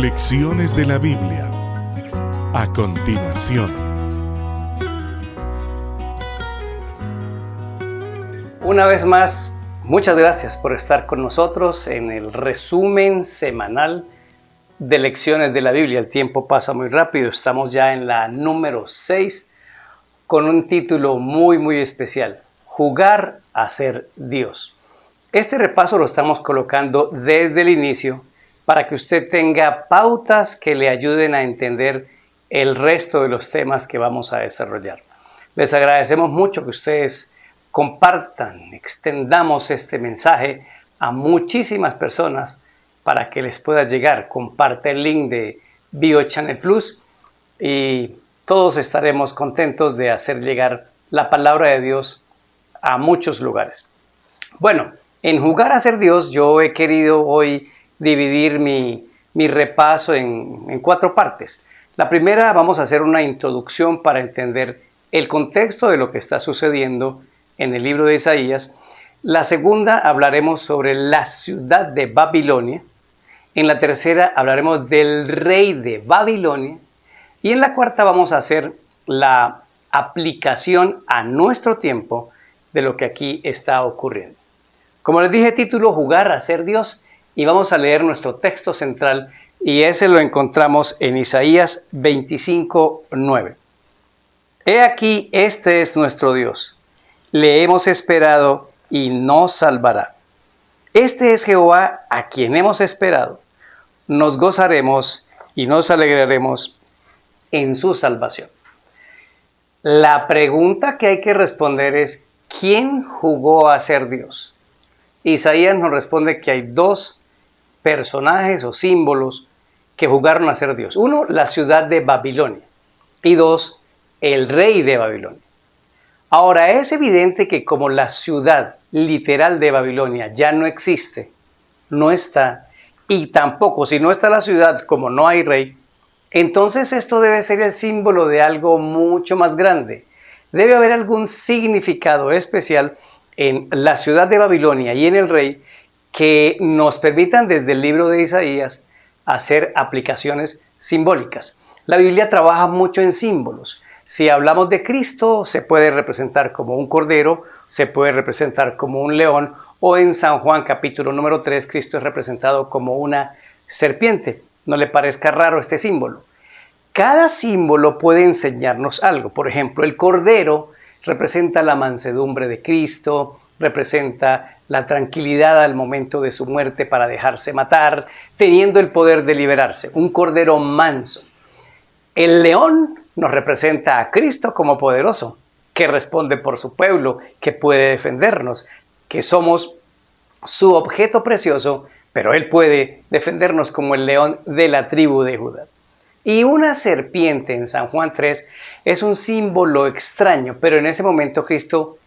Lecciones de la Biblia. A continuación. Una vez más, muchas gracias por estar con nosotros en el resumen semanal de Lecciones de la Biblia. El tiempo pasa muy rápido, estamos ya en la número 6 con un título muy especial: Jugar a ser Dios. Este repaso lo estamos colocando desde el inicio para que usted tenga pautas que le ayuden a entender el resto de los temas que vamos a desarrollar. Les agradecemos mucho que ustedes compartan, extendamos este mensaje a muchísimas personas para que les pueda llegar. Comparte el link de BioChannel Plus y todos estaremos contentos de hacer llegar la palabra de Dios a muchos lugares. Bueno, en Jugar a ser Dios yo he querido hoy dividir mi repaso en 4 partes. La primera, vamos a hacer una introducción para entender el contexto de lo que está sucediendo en el libro de Isaías. La segunda, hablaremos sobre la ciudad de Babilonia. En la tercera, hablaremos del rey de Babilonia. Y en la cuarta, vamos a hacer la aplicación a nuestro tiempo de lo que aquí está ocurriendo. Como les dije, título: Jugar a ser Dios. Y vamos a leer nuestro texto central, y ese lo encontramos en Isaías 25:9. He aquí, este es nuestro Dios. Le hemos esperado y nos salvará. Este es Jehová a quien hemos esperado. Nos gozaremos y nos alegraremos en su salvación. La pregunta que hay que responder es: ¿quién jugó a ser Dios? Isaías nos responde que hay 2 personajes o símbolos que jugaron a ser Dios. 1, la ciudad de Babilonia, y 2, el rey de Babilonia. Ahora, es evidente que como la ciudad literal de Babilonia ya no existe, no está, y tampoco si no está la ciudad, como no hay rey, entonces esto debe ser el símbolo de algo mucho más grande. Debe haber algún significado especial en la ciudad de Babilonia y en el rey que nos permitan desde el libro de Isaías hacer aplicaciones simbólicas. La Biblia trabaja mucho en símbolos. Si hablamos de Cristo, se puede representar como un cordero, se puede representar como un león, o en San Juan capítulo número 3, Cristo es representado como una serpiente. No le parezca raro este símbolo. Cada símbolo puede enseñarnos algo. Por ejemplo, el cordero representa la mansedumbre de Cristo, representa la tranquilidad al momento de su muerte para dejarse matar, teniendo el poder de liberarse, un cordero manso. El león nos representa a Cristo como poderoso, que responde por su pueblo, que puede defendernos, que somos su objeto precioso, pero Él puede defendernos como el león de la tribu de Judá. Y una serpiente en San Juan 3 es un símbolo extraño, pero en ese momento Cristo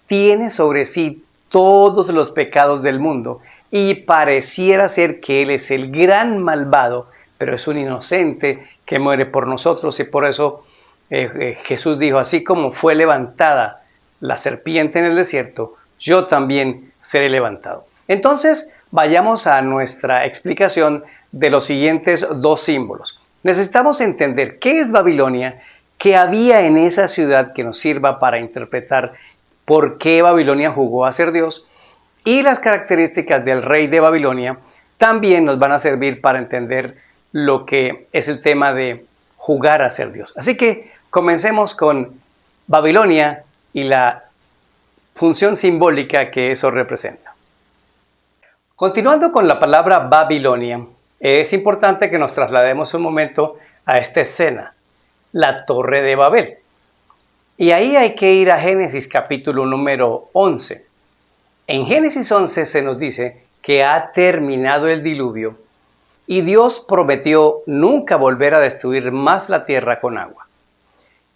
tiene sobre sí todos los pecados del mundo y pareciera ser que Él es el gran malvado, pero es un inocente que muere por nosotros, y por eso Jesús dijo: así como fue levantada la serpiente en el desierto, yo también seré levantado. Entonces, vayamos a nuestra explicación de los siguientes 2 símbolos. Necesitamos entender qué es Babilonia, qué había en esa ciudad que nos sirva para interpretar por qué Babilonia jugó a ser Dios, y las características del rey de Babilonia también nos van a servir para entender lo que es el tema de jugar a ser Dios. Así que comencemos con Babilonia y la función simbólica que eso representa. Continuando con la palabra Babilonia, es importante que nos traslademos un momento a esta escena, la Torre de Babel. Y ahí hay que ir a Génesis capítulo número 11. En Génesis 11 se nos dice que ha terminado el diluvio y Dios prometió nunca volver a destruir más la tierra con agua.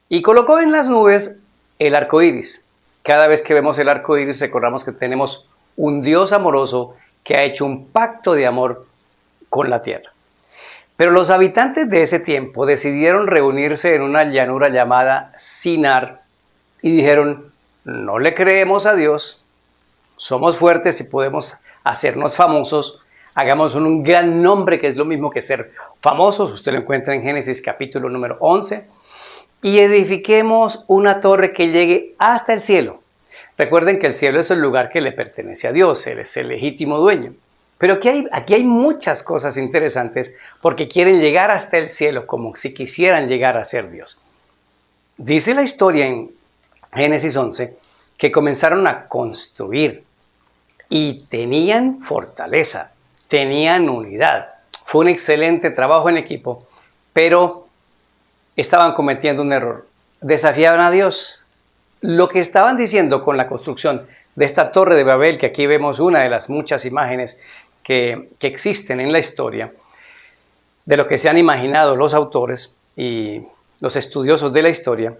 Y colocó en las nubes el arco iris. Cada vez que vemos el arco iris, recordamos que tenemos un Dios amoroso que ha hecho un pacto de amor con la tierra. Pero los habitantes de ese tiempo decidieron reunirse en una llanura llamada Sinar y dijeron: no le creemos a Dios, somos fuertes y podemos hacernos famosos, hagamos un gran nombre, que es lo mismo que ser famosos, usted lo encuentra en Génesis capítulo número 11, y edifiquemos una torre que llegue hasta el cielo. Recuerden que el cielo es el lugar que le pertenece a Dios, Él es el legítimo dueño. Pero aquí hay muchas cosas interesantes porque quieren llegar hasta el cielo como si quisieran llegar a ser Dios. Dice la historia en Génesis 11 que comenzaron a construir y tenían fortaleza, tenían unidad. Fue un excelente trabajo en equipo, pero estaban cometiendo un error. Desafiaban a Dios. Lo que estaban diciendo con la construcción de esta torre de Babel, que aquí vemos una de las muchas imágenes que existen en la historia, de lo que se han imaginado los autores y los estudiosos de la historia,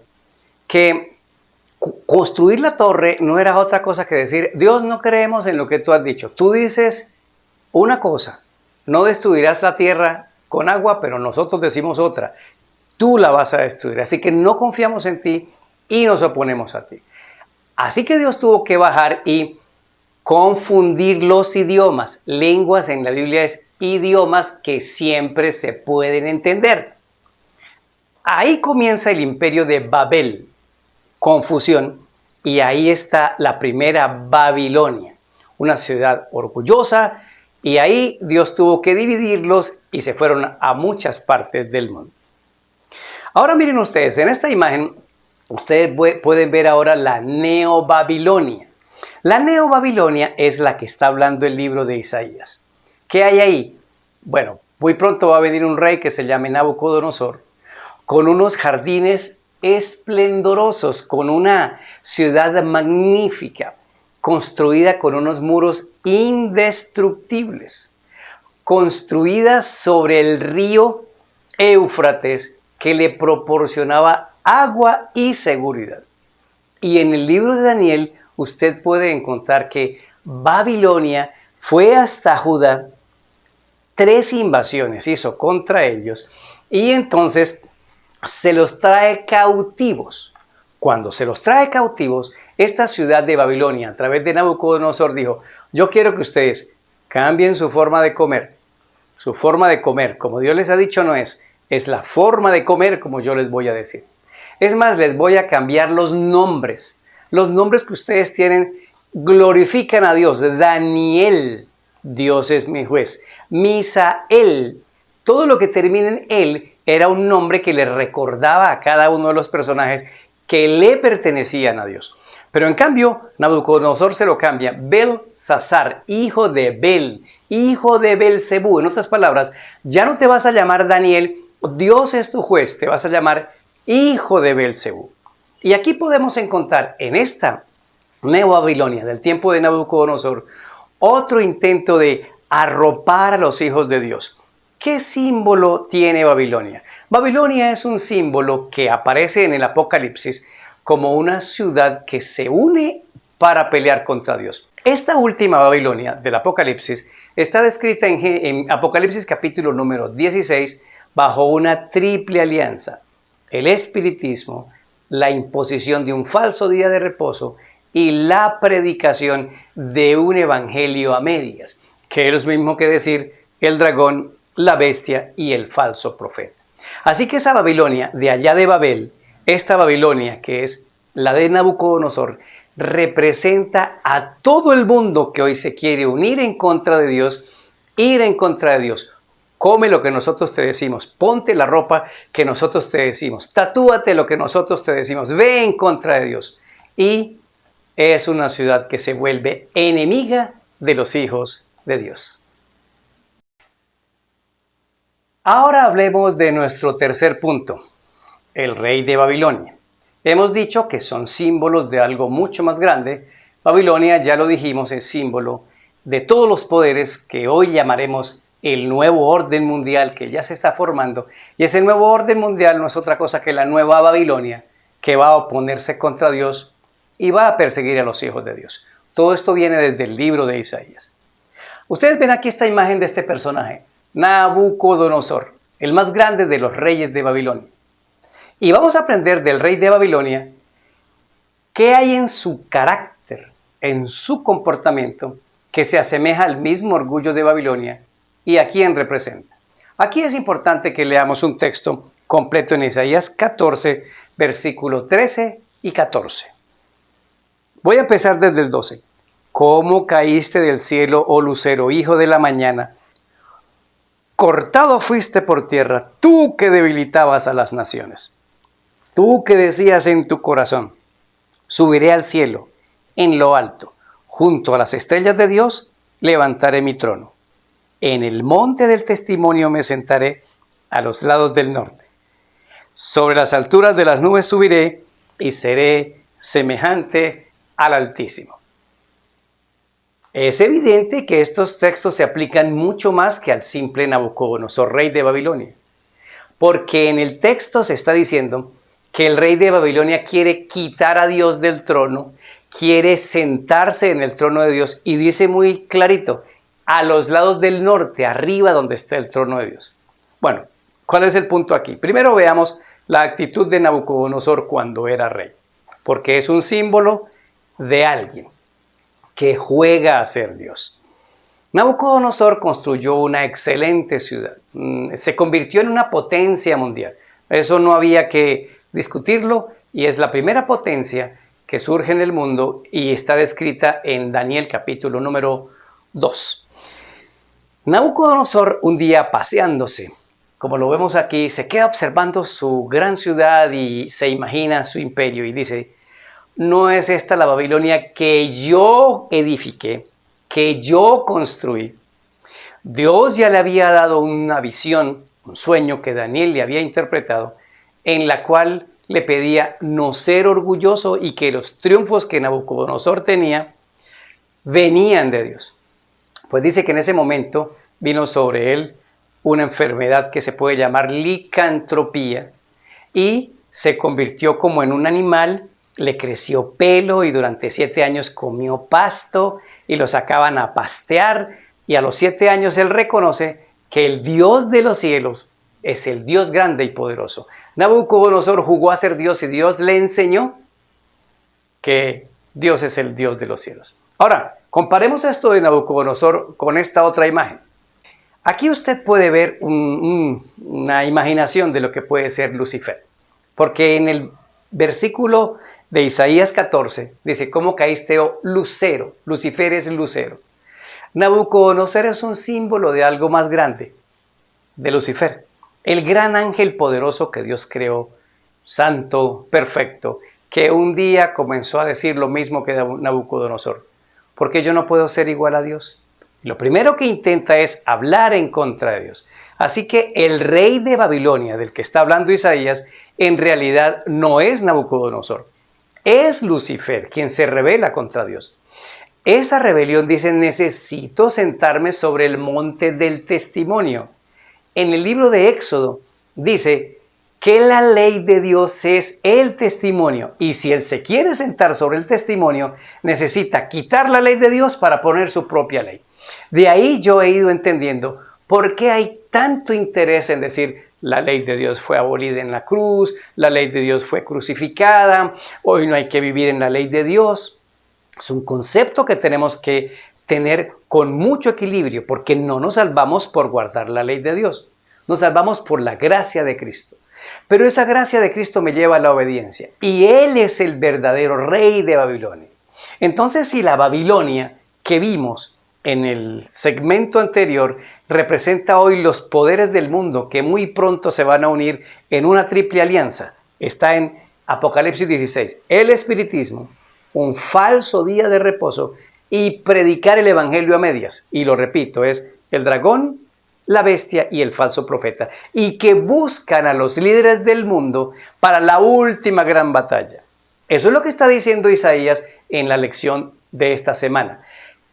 que construir la torre no era otra cosa que decir, Dios, no creemos en lo que tú has dicho. Tú dices una cosa, no destruirás la tierra con agua, pero nosotros decimos otra. Tú la vas a destruir, así que no confiamos en ti y nos oponemos a ti. Así que Dios tuvo que bajar y confundir los idiomas. Lenguas en la Biblia es idiomas que siempre se pueden entender. Ahí comienza el imperio de Babel, confusión, y ahí está la primera Babilonia, una ciudad orgullosa, y ahí Dios tuvo que dividirlos y se fueron a muchas partes del mundo. Ahora miren ustedes, en esta imagen ustedes pueden ver ahora la Neobabilonia. La Neobabilonia es la que está hablando el libro de Isaías. ¿Qué hay ahí? Bueno, muy pronto va a venir un rey que se llame Nabucodonosor, con unos jardines esplendorosos, con una ciudad magnífica, construida con unos muros indestructibles, construida sobre el río Éufrates, que le proporcionaba agua y seguridad. Y en el libro de Daniel usted puede encontrar que Babilonia fue hasta Judá, 3 invasiones hizo contra ellos y entonces se los trae cautivos. Cuando se los trae cautivos, esta ciudad de Babilonia, a través de Nabucodonosor, dijo, yo quiero que ustedes cambien su forma de comer. Su forma de comer, como Dios les ha dicho, no es la forma de comer como yo les voy a decir. Es más, les voy a cambiar los nombres. Los nombres que ustedes tienen glorifican a Dios. Daniel, Dios es mi juez. Misael, todo lo que termina en él era un nombre que le recordaba a cada uno de los personajes que le pertenecían a Dios. Pero en cambio, Nabucodonosor se lo cambia. Belsasar, hijo de Bel, hijo de Belcebú. En otras palabras, ya no te vas a llamar Daniel, Dios es tu juez, te vas a llamar hijo de Belcebú. Y aquí podemos encontrar en esta Neobabilonia del tiempo de Nabucodonosor otro intento de arropar a los hijos de Dios. ¿Qué símbolo tiene Babilonia? Babilonia es un símbolo que aparece en el Apocalipsis como una ciudad que se une para pelear contra Dios. Esta última Babilonia del Apocalipsis está descrita en Apocalipsis capítulo número 16 bajo una triple alianza: el espiritismo, la imposición de un falso día de reposo y la predicación de un evangelio a medias, que es lo mismo que decir el dragón, la bestia y el falso profeta. Así que esa Babilonia de allá de Babel, esta Babilonia que es la de Nabucodonosor, representa a todo el mundo que hoy se quiere unir en contra de Dios, ir en contra de Dios. Come lo que nosotros te decimos, ponte la ropa que nosotros te decimos, tatúate lo que nosotros te decimos, ve en contra de Dios. Y es una ciudad que se vuelve enemiga de los hijos de Dios. Ahora hablemos de nuestro tercer punto, el rey de Babilonia. Hemos dicho que son símbolos de algo mucho más grande. Babilonia, ya lo dijimos, es símbolo de todos los poderes que hoy llamaremos el nuevo orden mundial que ya se está formando. Y ese nuevo orden mundial no es otra cosa que la nueva Babilonia, que va a oponerse contra Dios y va a perseguir a los hijos de Dios. Todo esto viene desde el libro de Isaías. Ustedes ven aquí esta imagen de este personaje, Nabucodonosor, el más grande de los reyes de Babilonia. Y vamos a aprender del rey de Babilonia qué hay en su carácter, en su comportamiento, que se asemeja al mismo orgullo de Babilonia y a quién representa. Aquí es importante que leamos un texto completo en Isaías 14, versículo 13 y 14. Voy a empezar desde el 12. ¿Cómo caíste del cielo, oh lucero, hijo de la mañana? Cortado fuiste por tierra, tú que debilitabas a las naciones. Tú que decías en tu corazón, subiré al cielo, en lo alto, junto a las estrellas de Dios, levantaré mi trono. En el monte del testimonio me sentaré a los lados del norte. Sobre las alturas de las nubes subiré y seré semejante al Altísimo. Es evidente que estos textos se aplican mucho más que al simple Nabucodonosor, rey de Babilonia. Porque en el texto se está diciendo que el rey de Babilonia quiere quitar a Dios del trono, quiere sentarse en el trono de Dios y dice muy clarito, a los lados del norte, arriba donde está el trono de Dios. Bueno, ¿cuál es el punto aquí? Primero veamos la actitud de Nabucodonosor cuando era rey, porque es un símbolo de alguien que juega a ser Dios. Nabucodonosor construyó una excelente ciudad, se convirtió en una potencia mundial. Eso no había que discutirlo y es la primera potencia que surge en el mundo y está descrita en Daniel capítulo número 2. Nabucodonosor, un día paseándose, como lo vemos aquí, se queda observando su gran ciudad y se imagina su imperio y dice, ¿no es esta la Babilonia que yo edifiqué, que yo construí? Dios ya le había dado una visión, un sueño que Daniel le había interpretado, en la cual le pedía no ser orgulloso y que los triunfos que Nabucodonosor tenía venían de Dios. Pues dice que en ese momento vino sobre él una enfermedad que se puede llamar licantropía y se convirtió como en un animal, le creció pelo y durante 7 años comió pasto y lo sacaban a pastear y a los 7 años él reconoce que el Dios de los cielos es el Dios grande y poderoso. Nabucodonosor jugó a ser Dios y Dios le enseñó que Dios es el Dios de los cielos. Ahora, comparemos esto de Nabucodonosor con esta otra imagen. Aquí usted puede ver una imaginación de lo que puede ser Lucifer, porque en el versículo de Isaías 14 dice, ¿cómo caíste, oh lucero? Lucifer es lucero. Nabucodonosor es un símbolo de algo más grande, de Lucifer, el gran ángel poderoso que Dios creó, santo, perfecto, que un día comenzó a decir lo mismo que Nabucodonosor. ¿Por qué yo no puedo ser igual a Dios? Lo primero que intenta es hablar en contra de Dios. Así que el rey de Babilonia, del que está hablando Isaías, en realidad no es Nabucodonosor. Es Lucifer quien se rebela contra Dios. Esa rebelión dice, necesito sentarme sobre el monte del testimonio. En el libro de Éxodo dice que la ley de Dios es el testimonio. Y si él se quiere sentar sobre el testimonio, necesita quitar la ley de Dios para poner su propia ley. De ahí yo he ido entendiendo por qué hay tanto interés en decir la ley de Dios fue abolida en la cruz, la ley de Dios fue crucificada, hoy no hay que vivir en la ley de Dios. Es un concepto que tenemos que tener con mucho equilibrio porque no nos salvamos por guardar la ley de Dios, nos salvamos por la gracia de Cristo. Pero esa gracia de Cristo me lleva a la obediencia y Él es el verdadero rey de Babilonia. Entonces, si la Babilonia que vimos en el segmento anterior representa hoy los poderes del mundo que muy pronto se van a unir en una triple alianza. Está en Apocalipsis 16. El espiritismo, un falso día de reposo y predicar el evangelio a medias. Y lo repito, es el dragón, la bestia y el falso profeta. Y que buscan a los líderes del mundo para la última gran batalla. Eso es lo que está diciendo Isaías en la lección de esta semana.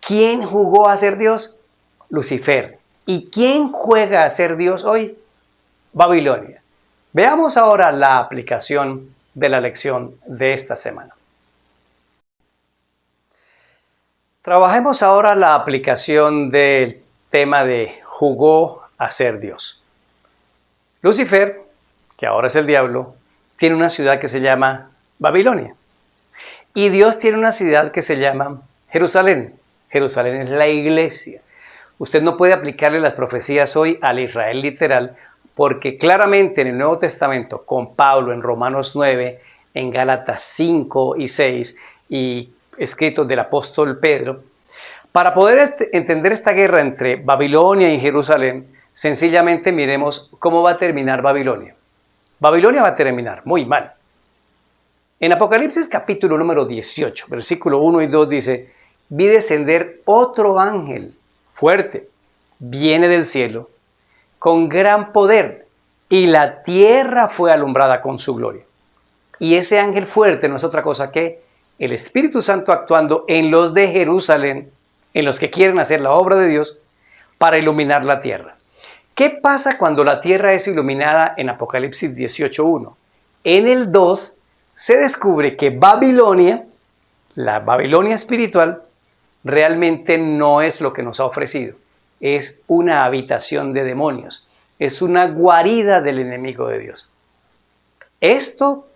¿Quién jugó a ser Dios? Lucifer. ¿Y quién juega a ser Dios hoy? Babilonia. Veamos ahora la aplicación de la lección de esta semana. Trabajemos ahora la aplicación del tema de jugó a ser Dios. Lucifer, que ahora es el diablo, tiene una ciudad que se llama Babilonia. Y Dios tiene una ciudad que se llama Jerusalén. Jerusalén es la iglesia. Usted no puede aplicarle las profecías hoy al Israel literal, porque claramente en el Nuevo Testamento, con Pablo en Romanos 9, en Gálatas 5 y 6 y escritos del apóstol Pedro, para poder entender esta guerra entre Babilonia y Jerusalén, sencillamente miremos cómo va a terminar Babilonia. Babilonia va a terminar muy mal. En Apocalipsis capítulo número 18, versículo 1 y 2 dice: vi descender otro ángel fuerte, viene del cielo, con gran poder, y la tierra fue alumbrada con su gloria. Y ese ángel fuerte no es otra cosa que el Espíritu Santo actuando en los de Jerusalén, en los que quieren hacer la obra de Dios, para iluminar la tierra. ¿Qué pasa cuando la tierra es iluminada en Apocalipsis 18.1? En el 2 se descubre que Babilonia, la Babilonia espiritual, realmente no es lo que nos ha ofrecido. Es una habitación de demonios. Es una guarida del enemigo de Dios. Esto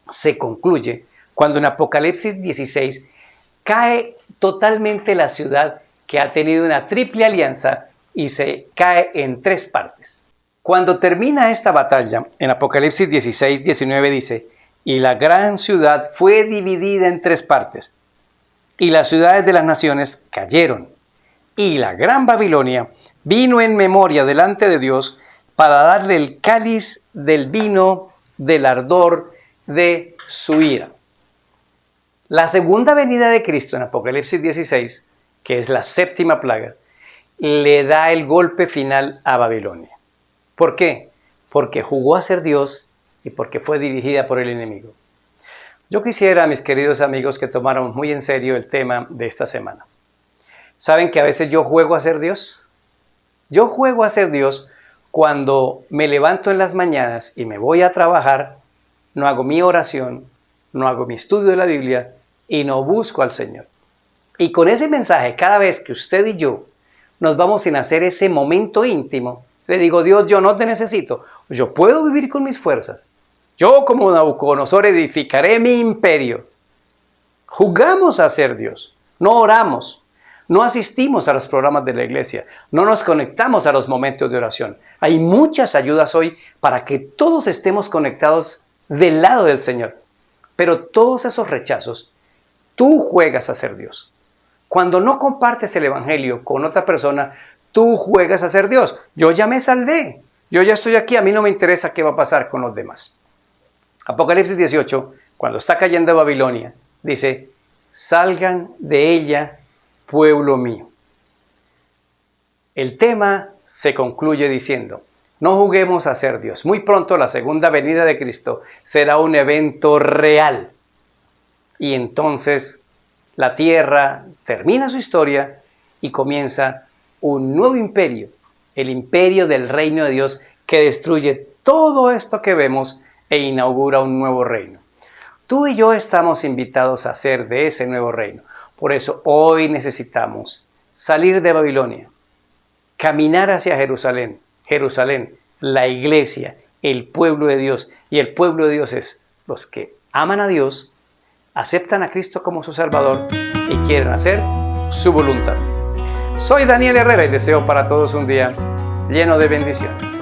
se concluye cuando en Apocalipsis 16 cae totalmente la ciudad que ha tenido una triple alianza y se cae en 3 partes. Cuando termina esta batalla, en Apocalipsis 16, 19 dice: y la gran ciudad fue dividida en 3 partes, y las ciudades de las naciones cayeron, y la gran Babilonia vino en memoria delante de Dios para darle el cáliz del vino del ardor de su ira. La segunda venida de Cristo en Apocalipsis 16, que es la 7ª plaga, le da el golpe final a Babilonia. ¿Por qué? Porque jugó a ser Dios y porque fue dirigida por el enemigo. Yo quisiera, mis queridos amigos, que tomáramos muy en serio el tema de esta semana. ¿Saben que a veces yo juego a ser Dios? Yo juego a ser Dios cuando me levanto en las mañanas y me voy a trabajar, no hago mi oración, no hago mi estudio de la Biblia y no busco al Señor. Y con ese mensaje, cada vez que usted y yo nos vamos sin hacer ese momento íntimo, le digo: Dios, yo no te necesito, yo puedo vivir con mis fuerzas. Yo, como Nabucodonosor, edificaré mi imperio. Jugamos a ser Dios, no oramos, no asistimos a los programas de la iglesia, no nos conectamos a los momentos de oración. Hay muchas ayudas hoy para que todos estemos conectados del lado del Señor. Pero todos esos rechazos, tú juegas a ser Dios. Cuando no compartes el evangelio con otra persona, tú juegas a ser Dios. Yo ya me salvé, yo ya estoy aquí, a mí no me interesa qué va a pasar con los demás. Apocalipsis 18, cuando está cayendo Babilonia, dice: salgan de ella, pueblo mío. El tema se concluye diciendo: no juguemos a ser Dios. Muy pronto la segunda venida de Cristo será un evento real. Y entonces la tierra termina su historia y comienza un nuevo imperio, el imperio del reino de Dios, que destruye todo esto que vemos e inaugura un nuevo reino. Tú y yo estamos invitados a ser de ese nuevo reino. Por eso hoy necesitamos salir de Babilonia, caminar hacia Jerusalén. Jerusalén, la iglesia, el pueblo de Dios. Y el pueblo de Dios es los que aman a Dios, aceptan a Cristo como su Salvador y quieren hacer su voluntad. Soy Daniel Herrera y deseo para todos un día lleno de bendiciones.